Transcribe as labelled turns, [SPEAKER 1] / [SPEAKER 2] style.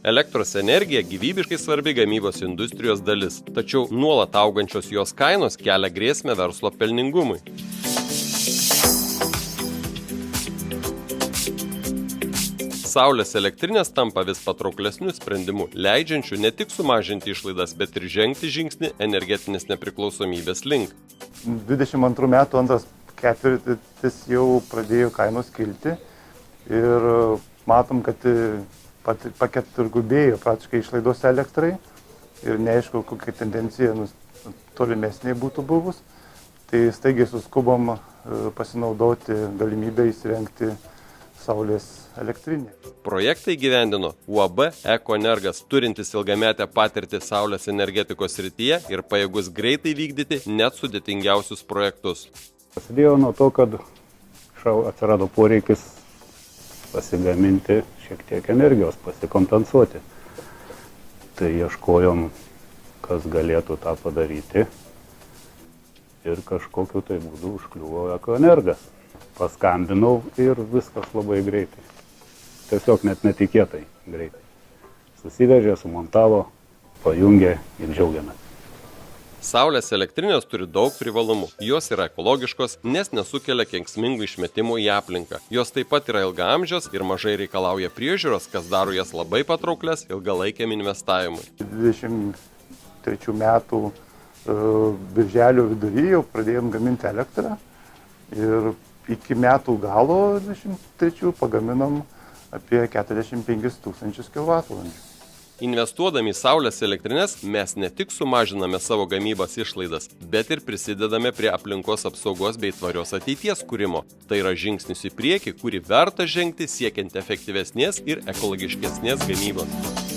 [SPEAKER 1] Elektros energija gyvybiškai svarbi gamybos industrijos dalis, tačiau nuolat augančios jos kainos kelia grėsmę verslo pelningumui. Saulės elektrinės tampa vis patrauklesnių sprendimų, leidžiančių ne tik sumažinti išlaidas, bet ir žengti žingsnį energetinės nepriklausomybės link.
[SPEAKER 2] 22 metų antras ketvirtis jau pradėjo kainos kilti ir matom, kad paketurgubėjo praktiškai išlaidos elektrai ir neaišku, kokia tendencija tolimesnė būtų buvus. Tai staigiai suskubom pasinaudoti galimybę įsirengti saulės elektrinę.
[SPEAKER 1] Projektą įgyvendino UAB Ekoenergas, turintis ilgametę patirtį saulės energetikos srityje ir pajėgus greitai vykdyti net sudėtingiausius projektus.
[SPEAKER 3] Prasidėjo nuo to, kad atsirado poreikis pasigaminti šiek tiek energijos, pasikompensuoti. Tai ieškojom, kas galėtų tą padaryti ir kažkokiu tai būdu užkliuvo Ekoenergas. Paskambinau ir viskas labai greitai. Tiesiog net netikėtai greitai. Susivežė, sumontavo, pajungė ir džiaugiamės.
[SPEAKER 1] Saulės elektrinės turi daug privalumų. Jos yra ekologiškos, nes nesukelia kenksmingų išmetimų į aplinką. Jos taip pat yra ilgaamžės ir mažai reikalauja priežiūros, kas daro jas labai patrauklias ilgalaikiam investavimui.
[SPEAKER 2] 23 metų birželio vidury jau pradėjom gaminti elektrą ir iki metų galo 23 pagaminom apie 45 000 kWh.
[SPEAKER 1] Investuodami į saulės elektrines mes ne tik sumažiname savo gamybos išlaidas, bet ir prisidedame prie aplinkos apsaugos bei tvarios ateities kūrimo. Tai yra žingsnis į priekį, kurį verta žengti siekiant efektyvesnės ir ekologiškesnės gamybos.